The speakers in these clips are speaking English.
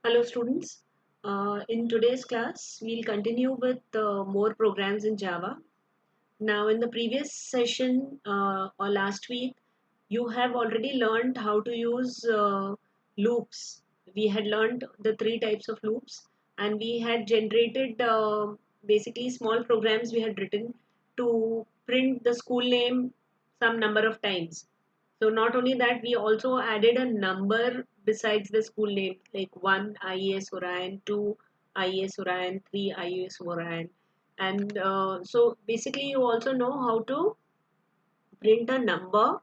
Hello students. In today's class, we'll continue with more programs in Java. Now in the previous session or last week, you have already learned how to use loops. We had learned the three types of loops and we had generated basically small programs we had written to print the school name some number of times. So not only that, we also added a number besides the school name, like 1 IES Orion, 2 IES Orion, 3 IES Orion. And so basically you also know how to print a number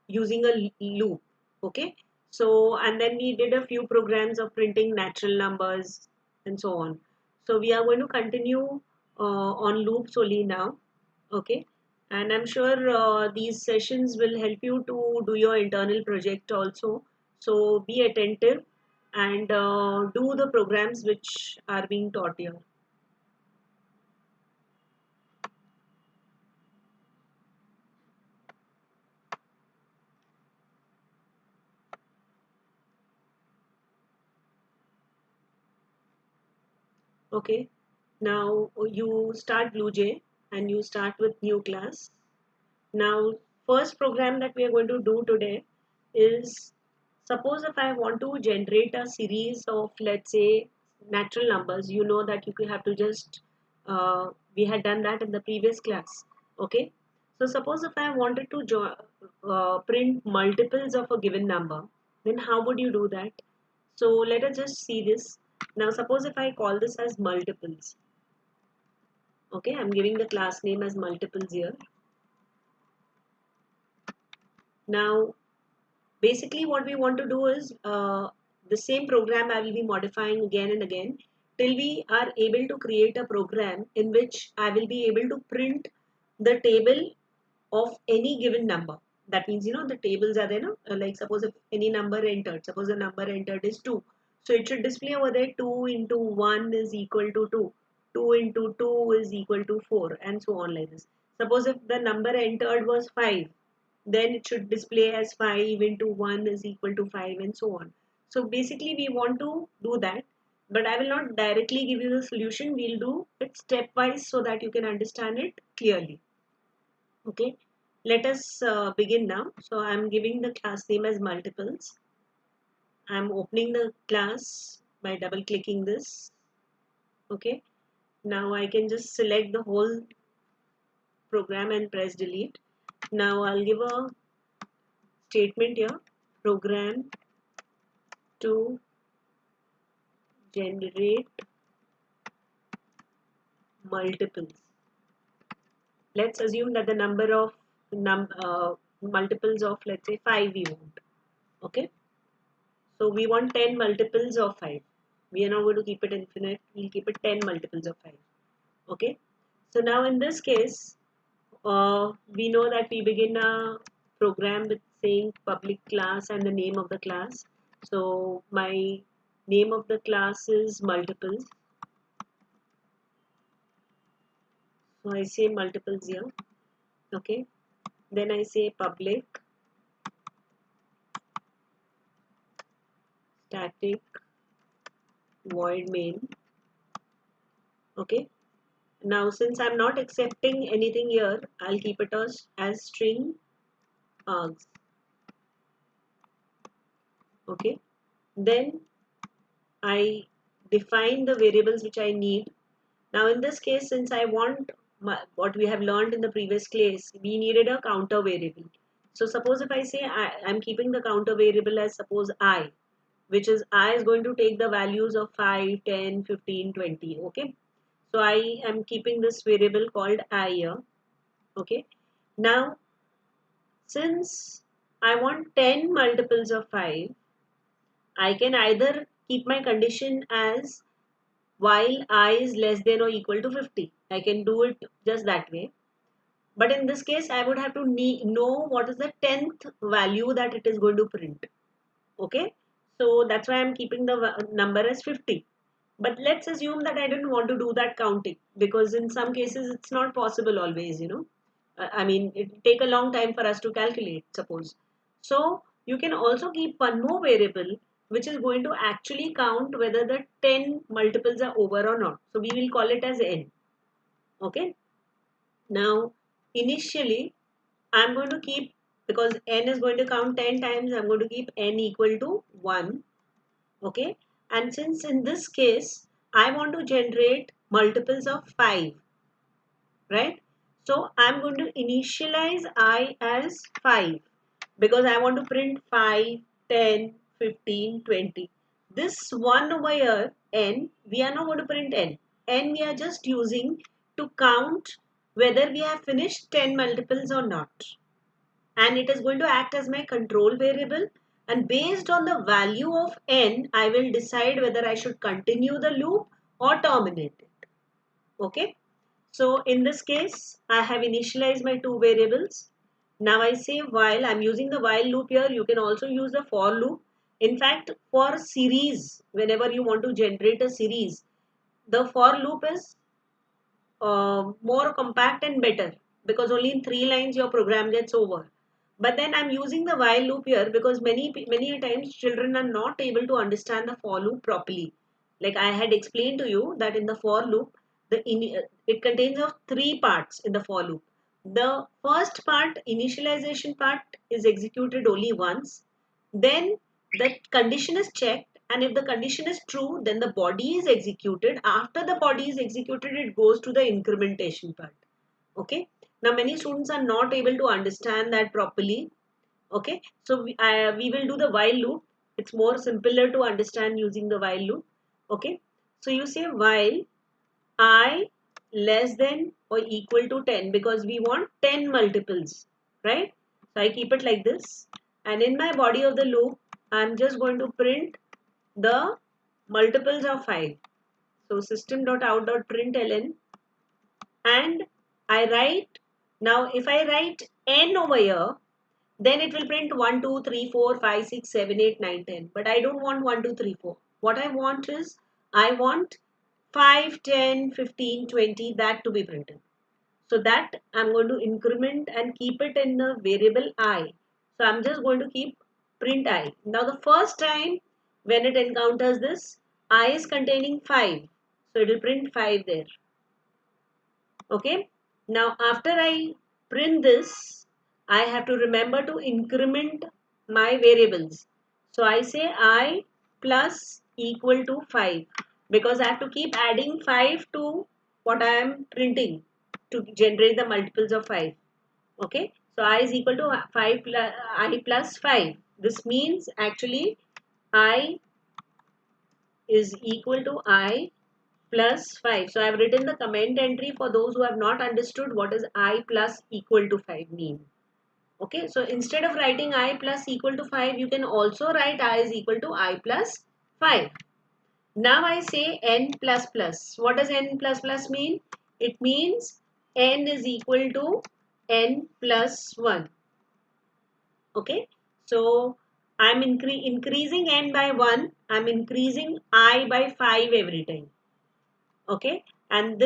using a loop. Okay. So, and then we did a few programs of printing natural numbers and so on. So we are going to continue on loops only now. Okay. And I'm sure these sessions will help you to do your internal project also. So be attentive and do the programs which are being taught here. Okay. Now you start BlueJ and you start with new class. Now, first program that we are going to do today is, suppose if I want to generate a series of, let's say, natural numbers. You know that you could have to just we had done that in the previous class. Okay. So suppose if I wanted to print multiples of a given number, then how would you do that? So let us just see this. Now suppose if I call this as multiples. Okay, I'm giving the class name as multiples here. Now basically what we want to do is the same program I will be modifying again and again till we are able to create a program in which I will be able to print the table of any given number. That means, the tables are there, no? Like suppose if any number entered, suppose the number entered is 2. So it should display over there 2 into 1 is equal to 2. 2 into 2 is equal to 4 and so on like this. Suppose if the number entered was 5, then it should display as 5 into 1 is equal to 5 and so on. So basically we want to do that, but I will not directly give you the solution. We'll do it stepwise so that you can understand it clearly. Okay, let us begin now. So I'm giving the class name as multiples. I'm opening the class by double clicking this. Okay, now I can just select the whole program and press delete. Now I'll give a statement here, program to generate multiples. Let's assume that the number of multiples of, let's say, 5 we want. Okay, so we want 10 multiples of 5. We are not going to keep it infinite. We'll keep it 10 multiples of 5. Okay, so now in this case, we know that we begin a program with saying public class and the name of the class. So my name of the class is multiples. So I say multiples here. Okay, then I say public static void main. Okay, now since I'm not accepting anything here, I'll keep it as string args. Okay, then I define the variables which I need. Now in this case, since I want what we have learned in the previous class, we needed a counter variable. So suppose if I say I'm keeping the counter variable as suppose I, which is I is going to take the values of 5, 10, 15, 20. Okay, so I am keeping this variable called I here. Okay, now since I want 10 multiples of 5, I can either keep my condition as while I is less than or equal to 50. I can do it just that way. But in this case, I would have to know what is the 10th value that it is going to print. Okay, so that's why I'm keeping the number as 50. But let's assume that I didn't want to do that counting, because in some cases it's not possible always, I mean, it take a long time for us to calculate, suppose. So you can also keep one more variable which is going to actually count whether the 10 multiples are over or not. So we will call it as n. Okay. Now, initially, I'm going to keep, because n is going to count 10 times, I'm going to keep n equal to 1. Okay. And since in this case, I want to generate multiples of 5, right? So I'm going to initialize I as 5 because I want to print 5, 10, 15, 20. This 1 over here, n, we are not going to print n. N we are just using to count whether we have finished 10 multiples or not. And it is going to act as my control variable. And based on the value of n, I will decide whether I should continue the loop or terminate it. Okay. So in this case, I have initialized my two variables. Now I say while, I'm using the while loop here. You can also use the for loop. In fact, for series, whenever you want to generate a series, the for loop is more compact and better because only in 3 lines your program gets over. But then I'm using the while loop here because many times children are not able to understand the for loop properly. Like I had explained to you that in the for loop, it contains of 3 parts in the for loop. The first part, initialization part, is executed only once. Then the condition is checked, and if the condition is true, then the body is executed. After the body is executed, it goes to the incrementation part. Okay. Now many students are not able to understand that properly. Okay. So we will do the while loop. It's more simpler to understand using the while loop. Okay. So you say while I less than or equal to 10 because we want 10 multiples, right? So I keep it like this, and in my body of the loop I'm just going to print the multiples of 5. So system.out.println, and I write, now if I write n over here, then it will print 1, 2, 3, 4, 5, 6, 7, 8, 9, 10. But I don't want 1, 2, 3, 4. What I want is, I want 5, 10, 15, 20, that to be printed. So that I'm going to increment and keep it in the variable I. So I'm just going to keep print I. Now the first time when it encounters this, I is containing 5. So it will print 5 there. Okay. Now after I print this, I have to remember to increment my variables. So I say I plus equal to 5 because I have to keep adding 5 to what I am printing to generate the multiples of 5. Okay. So I is equal to 5 plus I plus 5. This means actually I is equal to I plus 5. So I have written the comment entry for those who have not understood what is I plus equal to 5 mean. Okay, so instead of writing I plus equal to 5, you can also write I is equal to I plus 5. Now I say n plus plus. What does n plus plus mean? It means n is equal to n plus 1. Okay, so I'm increasing n by 1. I'm increasing I by 5 every time. Okay, and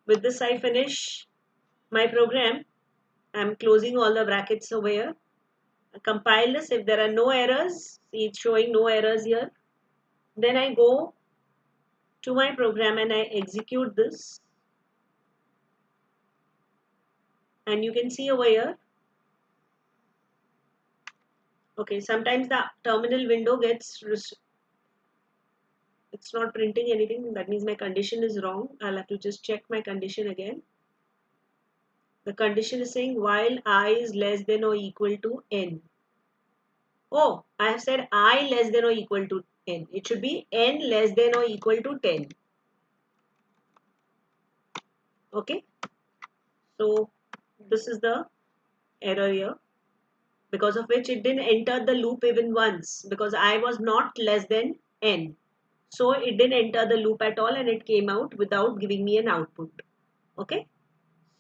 with this I finish my program. I'm closing all the brackets over here. I compile this. If there are no errors, see it's showing no errors here. Then I go to my program and I execute this, and you can see over here. Okay, sometimes the terminal window it's not printing anything. That means my condition is wrong. I'll have to just check my condition again. The condition is saying while I is less than or equal to n. Oh, I have said I less than or equal to n. It should be n less than or equal to 10. Okay. So this is the error here, because of which it didn't enter the loop even once because I was not less than n. So it didn't enter the loop at all and it came out without giving me an output. Okay.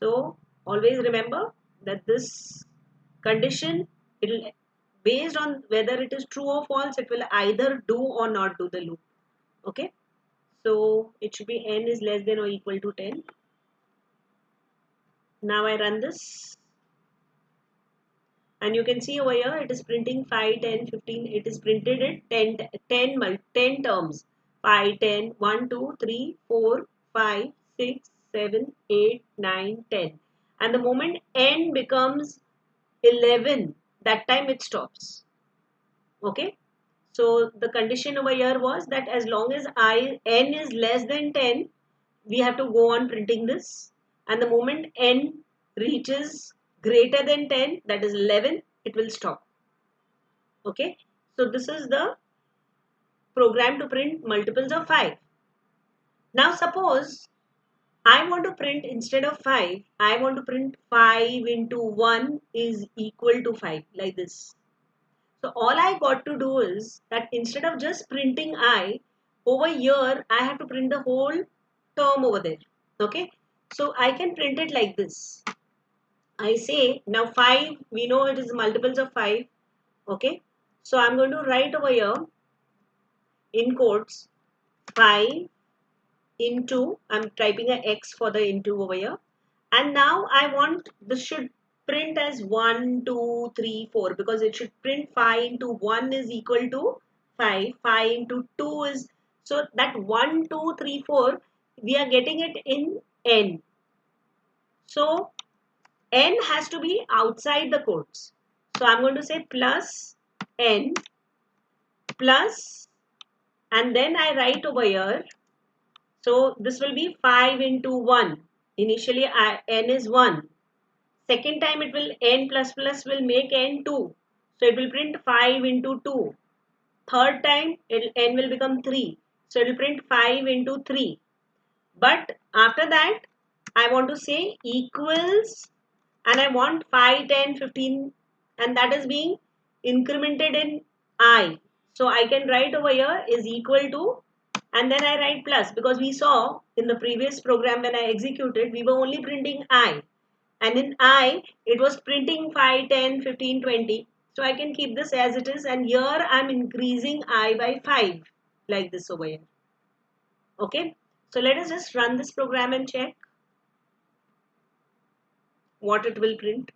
So always remember that this condition, it will, based on whether it is true or false, it will either do or not do the loop. Okay. So it should be n is less than or equal to 10. Now I run this. And you can see over here it is printing 5, 10, 15. It is printed it 10 terms. 5, 10, 1, 2, 3, 4, 5, 6, 7, 8, 9, 10. And the moment n becomes 11, that time it stops. Okay. So the condition over here was that as long as n is less than 10, we have to go on printing this. And the moment n reaches greater than 10, that is 11, it will stop. Okay. So this is the program to print multiples of 5. Now suppose I want to print instead of 5, I want to print 5 into 1 is equal to 5, like this. So all I got to do is that instead of just printing I, over here I have to print the whole term over there. Okay. So I can print it like this. I say now 5, we know it is multiples of 5. Okay. So I'm going to write over here in quotes 5 into, I'm typing a x for the into over here. And now I want this should print as 1, 2, 3, 4 because it should print 5 into 1 is equal to 5. 5 into 2 is, so that 1, 2, 3, 4, we are getting it in n. So n has to be outside the quotes. So I'm going to say plus n plus, and then I write over here. So this will be 5 into 1. Initially n is 1. Second time it will n plus plus will make n 2. So it will print 5 into 2. Third time n will become 3. So it will print 5 into 3. But after that I want to say equals, and I want 5, 10, 15, and that is being incremented in I. So I can write over here is equal to, and then I write plus because we saw in the previous program when I executed we were only printing I, and in I it was printing 5, 10, 15, 20. So I can keep this as it is, and here I'm increasing I by 5 like this over here. Okay, so let us just run this program and check what it will print.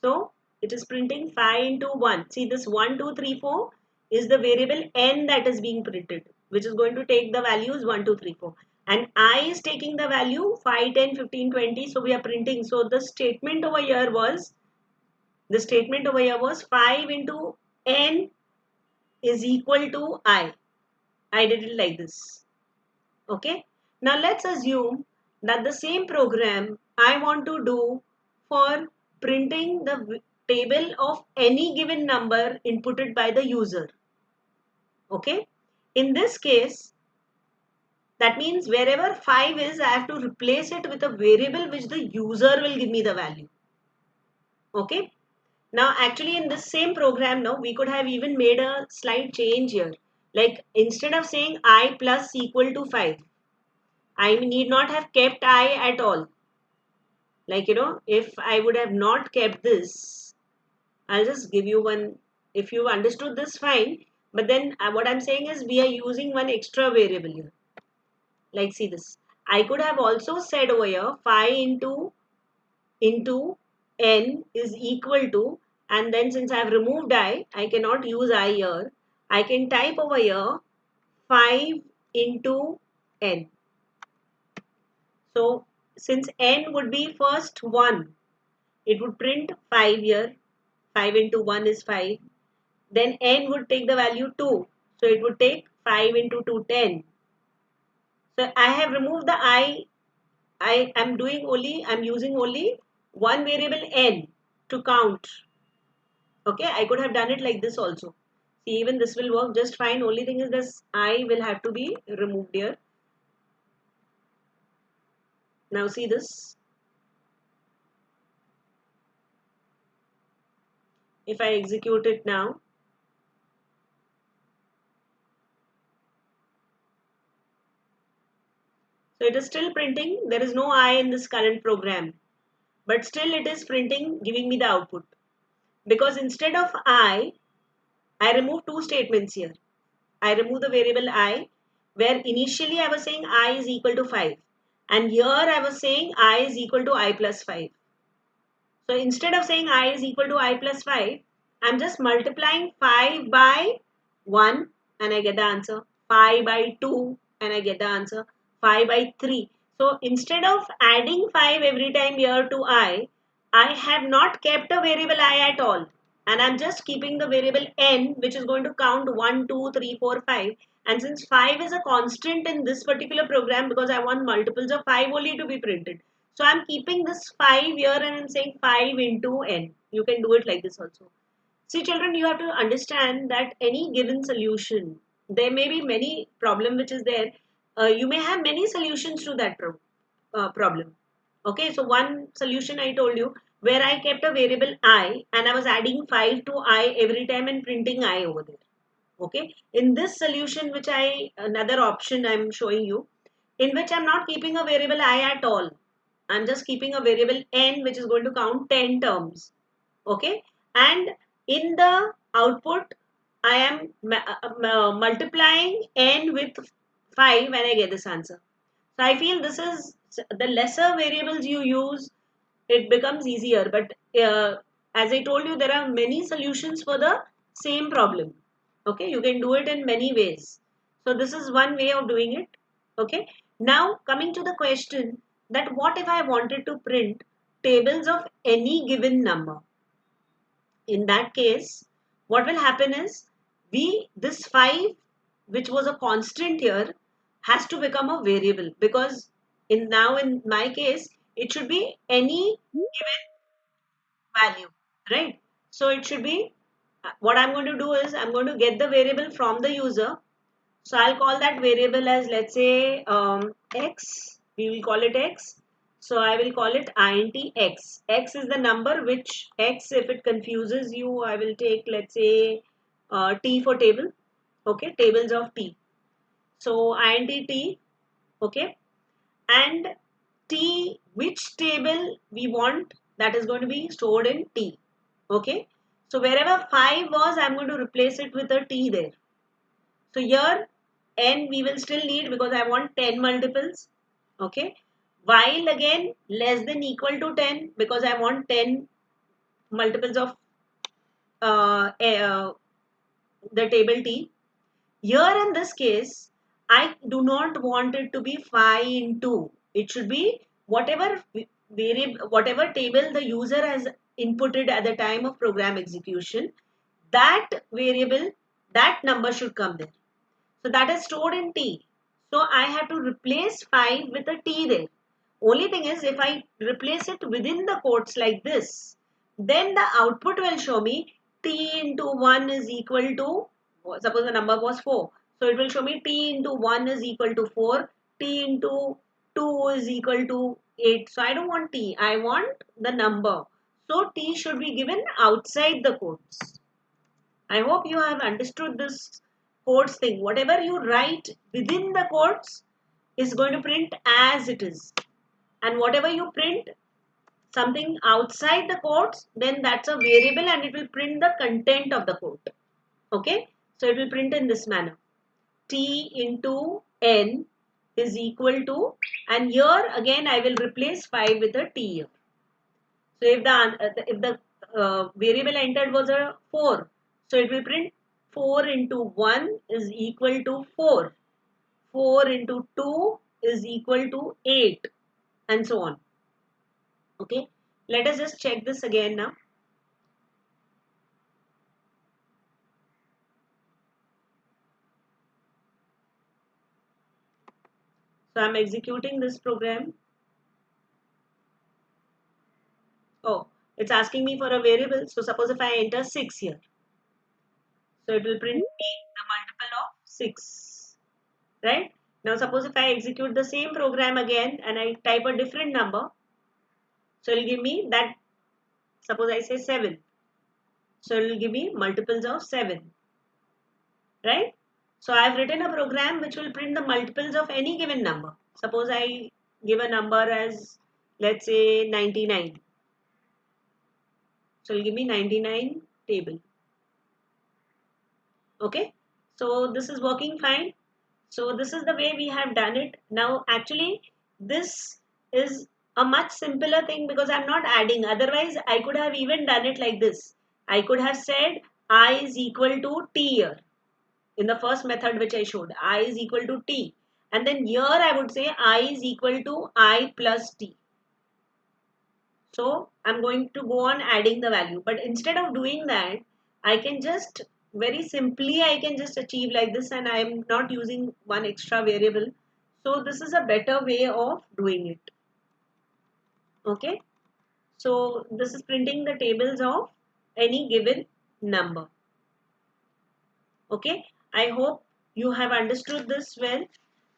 So it is printing 5 into 1. See this 1, 2, 3, 4 is the variable n that is being printed, which is going to take the values 1, 2, 3, 4. And I is taking the value 5, 10, 15, 20. So we are printing. So the statement over here was, 5 into n is equal to I. I did it like this. Okay. Now let's assume that the same program I want to do for printing the table of any given number inputted by the user. Okay. In this case, that means wherever 5 is, I have to replace it with a variable which the user will give me the value. Okay. Now actually in this same program now, we could have even made a slight change here. Like instead of saying I plus equal to 5, I need not have kept I at all. Like, if I would have not kept this, I'll just give you one. If you understood this, fine. But then what I'm saying is we are using one extra variable here. Like, see this. I could have also said over here 5 into n is equal to, and then since I've removed I cannot use I here. I can type over here 5 into n. So since n would be first 1, it would print 5 here. 5 into 1 is 5. Then n would take the value 2. So it would take 5 into 2, 10. So I have removed the I. I'm using only one variable n to count. Okay, I could have done it like this also. See, even this will work just fine. Only thing is this I will have to be removed here. Now see this. If I execute it now, so it is still printing. There is no I in this current program. But still it is printing, giving me the output. Because instead of I, I remove two statements here. I remove the variable I, where initially I was saying I is equal to 5. And here I was saying I is equal to I plus 5. So instead of saying I is equal to I plus 5, I'm just multiplying 5 by 1 and I get the answer. 5 by 2 and I get the answer. 5 by 3. So instead of adding 5 every time here to I have not kept a variable I at all. And I'm just keeping the variable n, which is going to count 1, 2, 3, 4, 5. And since 5 is a constant in this particular program, because I want multiples of 5 only to be printed, so I'm keeping this 5 here and I'm saying 5 into n. You can do it like this also. See children, you have to understand that any given solution, there may be many problem which is there. You may have many solutions to that problem. Okay, so one solution I told you where I kept a variable I and I was adding 5 to I every time and printing I over there. Okay, in this solution which another option I'm showing you, in which I'm not keeping a variable I at all. I'm just keeping a variable n which is going to count 10 terms. Okay, and in the output I am multiplying n with 5 when I get this answer. So I feel this is the lesser variables you use, it becomes easier. But as I told you, there are many solutions for the same problem. Okay, you can do it in many ways. So this is one way of doing it. Okay, now coming to the question that what if I wanted to print tables of any given number? In that case, what will happen is this 5 which was a constant here has to become a variable, because in my case it should be any given value, right? So it should be what I'm going to do is I'm going to get the variable from the user. So I'll call that variable as, let's say, x. We will call it x. So I will call it int x. X is the number which x, if it confuses you, I will take, let's say, t for table. Okay, tables of t. So int t. Okay, and t, which table we want, that is going to be stored in t. Okay, so wherever 5 was, I'm going to replace it with a t there. So here n we will still need because I want 10 multiples. Okay. While again less than equal to 10 because I want 10 multiples of uh, uh, the table t. Here in this case, I do not want it to be 5 into. It should be whatever variable, whatever table the user has inputted at the time of program execution, that variable, that number should come there. So that is stored in T. So I have to replace 5 with a T there. Only thing is, if I replace it within the quotes like this, then the output will show me T into 1 is equal to, suppose the number was 4. So it will show me T into 1 is equal to 4, T into 2 is equal to 8. So I don't want T, I want the number. So T should be given outside the quotes. I hope you have understood this quotes thing. Whatever you write within the quotes is going to print as it is. And whatever you print something outside the quotes, then that's a variable and it will print the content of the quote. Okay. So it will print in this manner. T into n is equal to, and here again I will replace 5 with a t here. So if the variable entered was a 4, so it will print 4 into 1 is equal to 4. 4 into 2 is equal to 8, and so on. Okay. Let us just check this again now. So I'm executing this program. Oh, it's asking me for a variable. So suppose if I enter 6 here. So it will print the multiple of 6. Right? Now suppose if I execute the same program again and I type a different number. So it will give me that, suppose I say 7. So it will give me multiples of 7. Right? So I have written a program which will print the multiples of any given number. Suppose I give a number as, let's say, 99. So it will give me 99 table. Okay, so this is working fine. So this is the way we have done it. Now actually this is a much simpler thing because I'm not adding. Otherwise I could have even done it like this. I could have said I is equal to t here in the first method which I showed. I is equal to t, and then here I would say I is equal to I plus t. So I'm going to go on adding the value. But instead of doing that, I can just very simply I can just achieve like this, and I am not using one extra variable. So this is a better way of doing it. Okay. So this is printing the tables of any given number. Okay. I hope you have understood this well.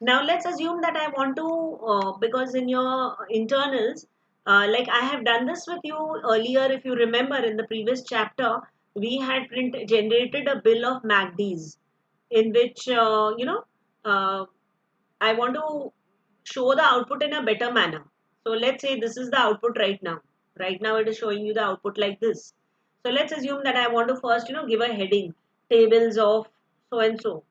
Now let's assume that I want to, because in your internals, like I have done this with you earlier, if you remember in the previous chapter, we had generated a bill of MACDs in which, uh, I want to show the output in a better manner. So let's say this is the output right now. Right now it is showing you the output like this. So let's assume that I want to first, give a heading, tables of so and so,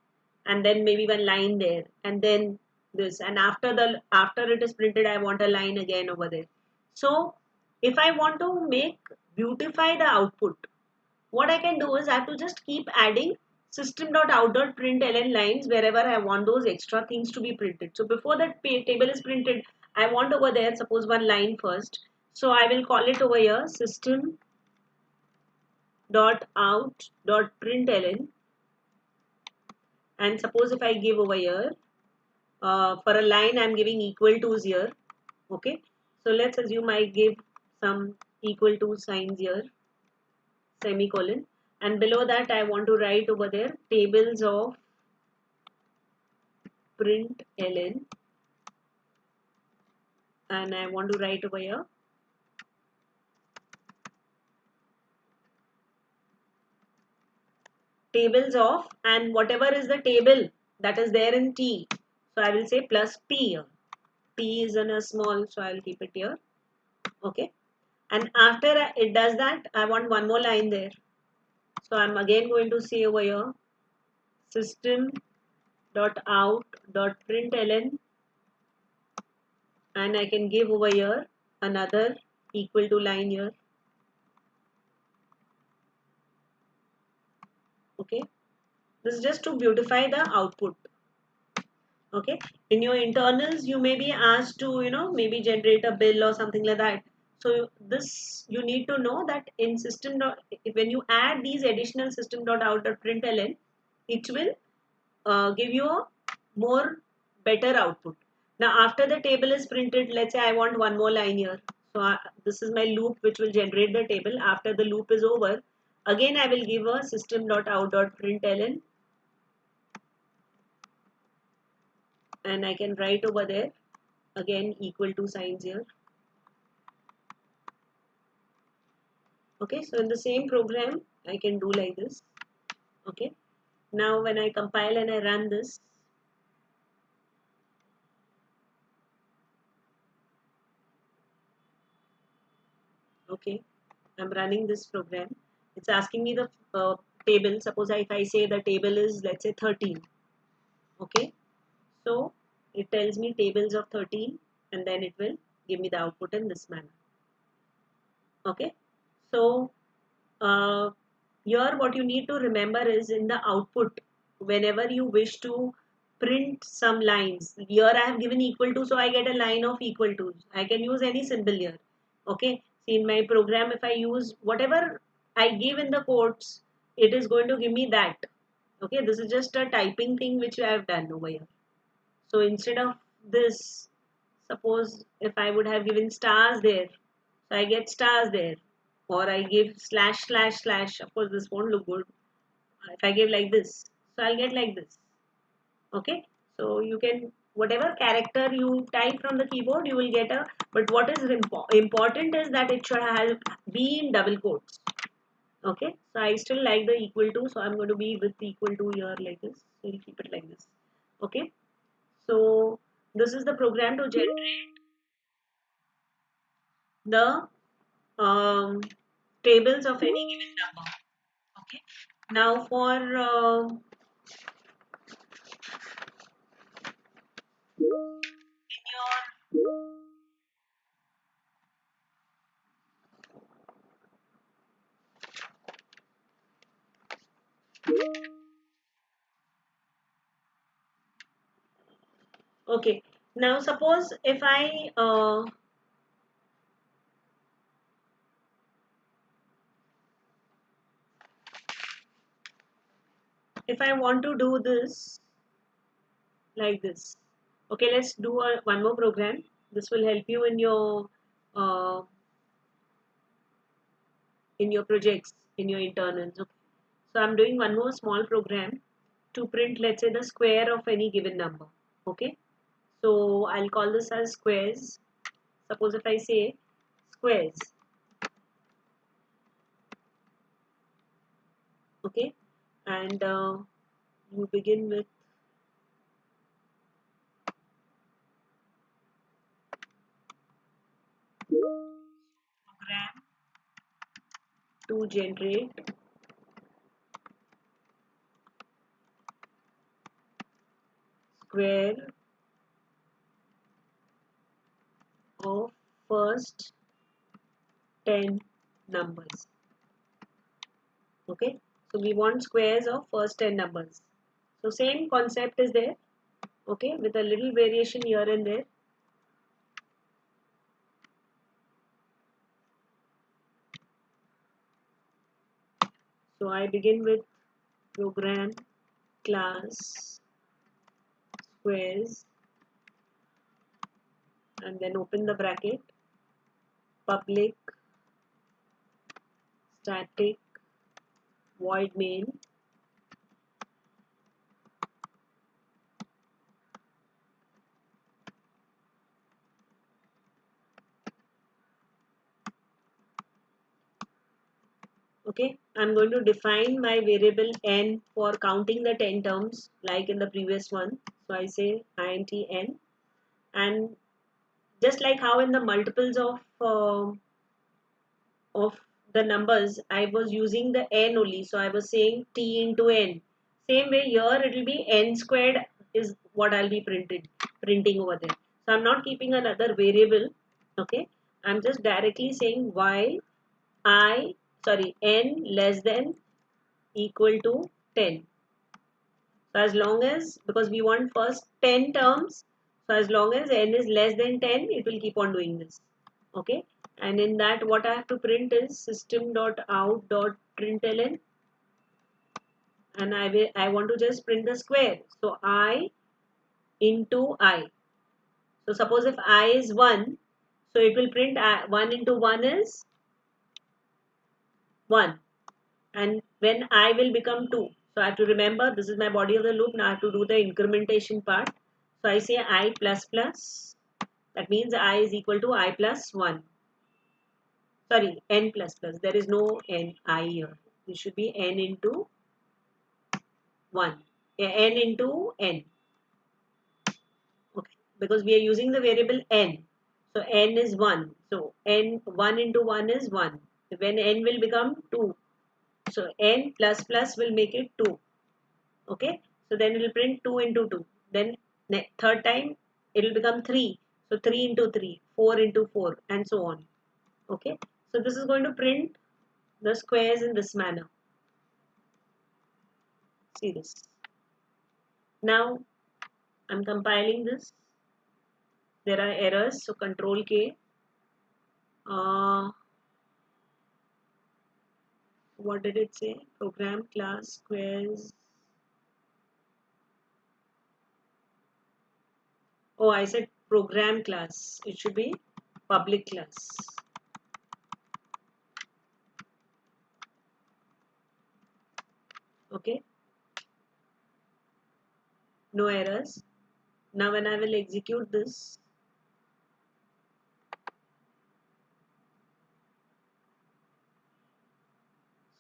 and then maybe one line there, and then this, and after it is printed, I want a line again over there. So if I want to make beautify the output, what I can do is I have to just keep adding system.out.println lines wherever I want those extra things to be printed. So before that table is printed, I want over there, suppose one line first. So I will call it over here system.out.println, and suppose if I give over here, for a line I'm giving equal to here. Okay. So let's assume I give some equal to signs here, semicolon, and below that I want to write over there tables of println, and I want to write over here tables of, and whatever is the table that is there in T, so I will say plus P here. T is in a small, so I will keep it here. Okay, and after it does that, I want one more line there. So I'm again going to say over here system dot out dot println, and I can give over here another equal to line here. Okay, this is just to beautify the output. Okay, in your internals you may be asked to, maybe generate a bill or something like that. So this you need to know that in system dot, when you add these additional system dot out dot println, it will give you a more better output. Now after the table is printed, let's say I want one more line here. So this is my loop which will generate the table. After the loop is over, again I will give a system dot out dot println, and I can write over there again equal to signs here. Okay, so in the same program I can do like this. Okay, now when I compile and I run this, okay, I'm running this program. It's asking me the table. Suppose if I say the table is, let's say, 13. Okay, so it tells me tables of 13, and then it will give me the output in this manner. Okay, so uh, here what you need to remember is in the output, whenever you wish to print some lines, here I have given equal to, so I get a line of equal to. I can use any symbol here. Okay, see in my program, if I use whatever I give in the quotes, it is going to give me that. Okay, this is just a typing thing which I have done over here. So instead of this, suppose if I would have given stars there, so I get stars there, or I give slash slash slash. Of course, this won't look good. If I give like this, so I'll get like this. Okay, so you can, whatever character you type from the keyboard, you will get a. But what is important is that it should have be in double quotes. Okay, so I still like the equal to, so I'm going to be with equal to here like this. So we'll keep it like this. Okay, so this is the program to generate the um, tables of any given number. Okay. Now for in okay. Now suppose if I want to do this like this. Okay, let's do one more program. This will help you uh, in your projects, in your internals. Okay. So I'm doing one more small program to print, let's say, the square of any given number. Okay. So I'll call this as squares. Suppose if I say squares. Okay. And you begin with program to generate square of first 10 numbers. Okay, so we want squares of first 10 numbers. So same concept is there, okay, with a little variation here and there. So I begin with program class squares and then open the bracket, public static void main. Okay, I'm going to define my variable n for counting the 10 terms like in the previous one. So I say int n, and just like how in the multiples of the numbers I was using the n only, so I was saying t into n. Same way here it will be n squared is what I'll be printing over there. So I'm not keeping another variable. Okay, I'm just directly saying while I n less than equal to 10. So as long as, because we want first 10 terms, so as long as n is less than 10, it will keep on doing this. Okay, and in that what I have to print is system.out.println, and I want to just print the square. So I into I. So suppose if I is 1, so it will print 1 into 1 is 1. And when I will become 2. So I have to remember this is my body of the loop. Now I have to do the incrementation part. So I say I plus plus. That means I is equal to I plus 1. Sorry, n plus plus. There is no n I here. It should be n into 1. N into n. Okay. Because we are using the variable n. So n is 1. So n 1 into 1 is 1. When n will become 2. So n plus plus will make it 2. Okay, so then it will print 2 into 2. Then third time it will become 3. So 3 into 3, 4 into 4, and so on. Okay, so this is going to print the squares in this manner. See this. Now I'm compiling this. There are errors, so control K. What did it say? Program class squares. Oh, I said program class. It should be public class. Okay, no errors. Now when I will execute this,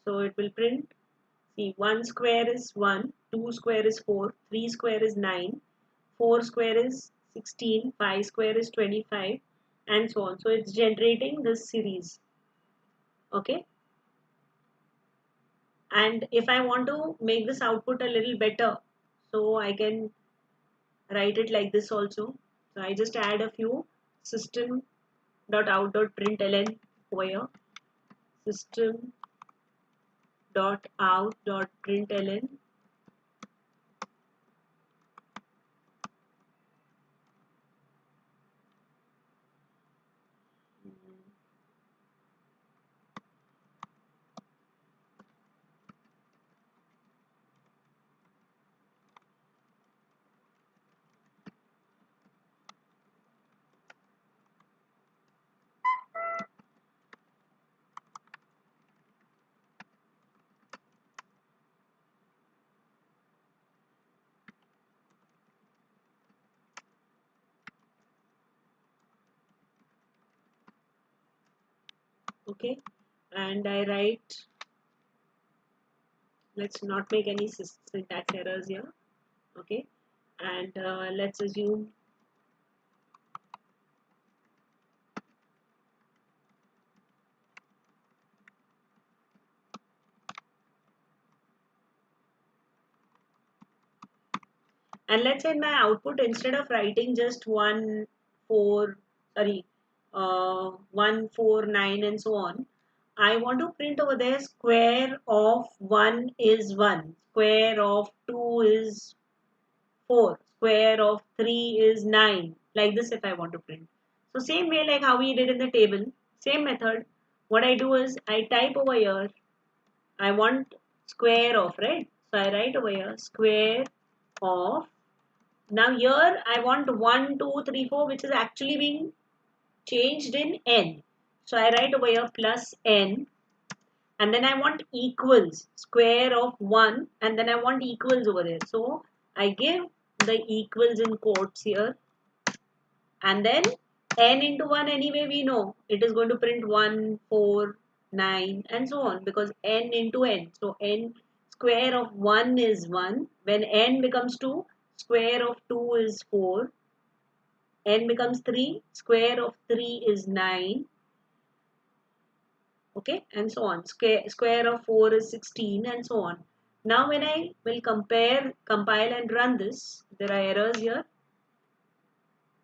so it will print, see, 1 square is 1, 2 square is 4, 3 square is 9, 4 square is 16, 5 square is 25, and so on. So it's generating this series. Okay. And if I want to make this output a little better, so I can write it like this also. So I just add a few system.out.println over here. System.out.println. Okay, and I write, let's not make any syntax errors here. Okay, and let's assume, and let's say in my output, instead of writing just 1 4 sorry 1 4 9 and so on, I want to print over there square of 1 is 1, square of 2 is 4, square of 3 is 9, like this if I want to print. So same way like how we did in the table, same method. What I do is I type over here, I want square of, right? So I write over here square of. Now here I want 1, 2, 3, 4, which is actually being changed in n. So I write over here plus n, and then I want equals square of 1, and then I want equals over there. So I give the equals in quotes here, and then n into 1, anyway we know it is going to print 1 4 9 and so on, because n into n. So n square of 1 is 1, when n becomes 2, square of 2 is 4, n becomes 3, square of 3 is 9, okay, and so on. Square of 4 is 16 and so on. Now when I will compile and run this, there are errors here.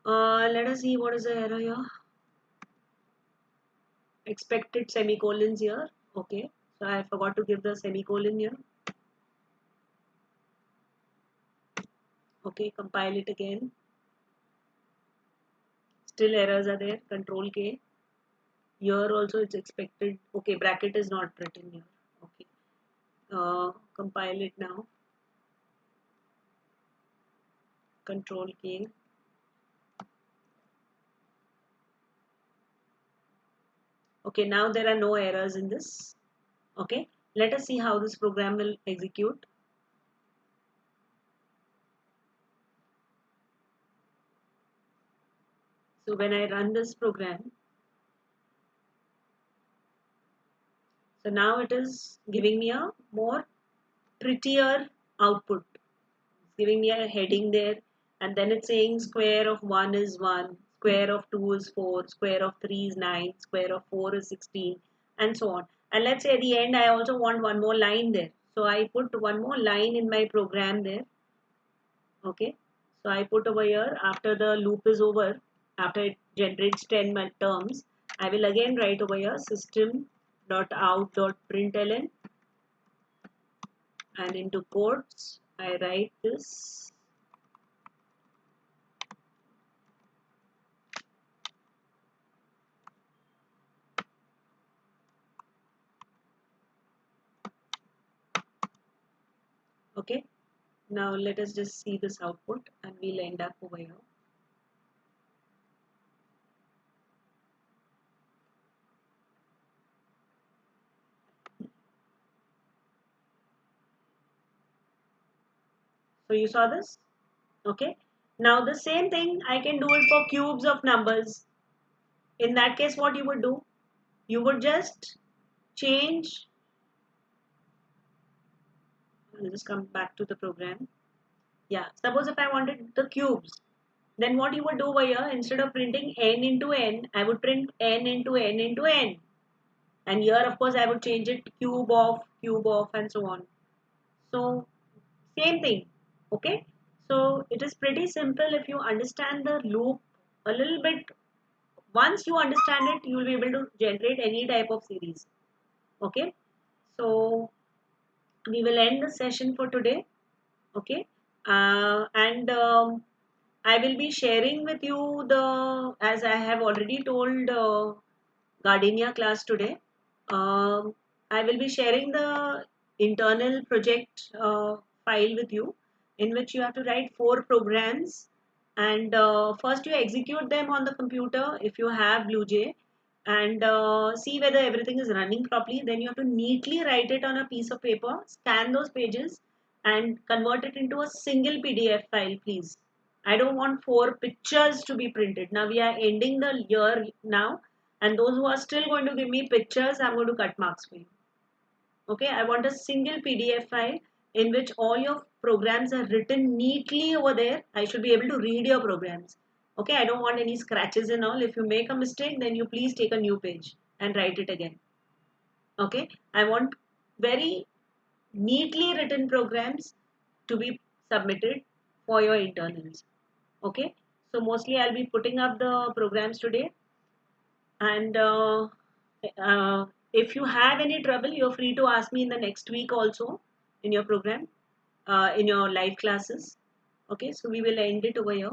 Let us see what is the error here. Expected semicolons here. Okay, so I forgot to give the semicolon here. Okay, compile it again. Still errors are there. Control K. Here also it's expected. Okay, bracket is not written here. Okay, compile it now. Control K. Okay, now there are no errors in this. Okay, let us see how this program will execute. So when I run this program, so now it is giving me a more prettier output. It's giving me a heading there, and then it's saying square of 1 is 1, square of 2 is 4, square of 3 is 9, square of 4 is 16, and so on. And let's say at the end I also want one more line there. So I put one more line in my program there. Okay, so I put over here, after the loop is over, after it generates 10 terms, I will again write over here system.out.println, and into quotes I write this. Okay, now let us just see this output, and we'll end up over here. So you saw this? Okay, now the same thing I can do it for cubes of numbers. In that case, what you would do? You would just change. I'll just come back to the program. Yeah, suppose if I wanted the cubes, then what you would do over here, instead of printing n into n, I would print n into n into n. and here of course I would change it cube of and so on. So same thing. Okay, so it is pretty simple if you understand the loop a little bit. Once you understand it, you will be able to generate any type of series. Okay, so we will end the session for today. Okay, and I will be sharing with you the, as I have already told Gardenia class today. Um, I will be sharing the internal project file with you, in which you have to write 4 programs, and first you execute them on the computer if you have BlueJ, and see whether everything is running properly. Then you have to neatly write it on a piece of paper, scan those pages, and convert it into a single PDF file, please. I don't want 4 pictures to be printed. Now we are ending the year now, and those who are still going to give me pictures, I'm going to cut marks for you. Okay, I want a single PDF file in which all your programs are written neatly over there. I should be able to read your programs. Okay, I don't want any scratches and all. If you make a mistake, then you please take a new page and write it again. Okay, I want very neatly written programs to be submitted for your internals. Okay, so mostly I'll be putting up the programs today, and uh, if you have any trouble, you're free to ask me in the next week also in your program, in your live classes. Okay, so we will end it over here.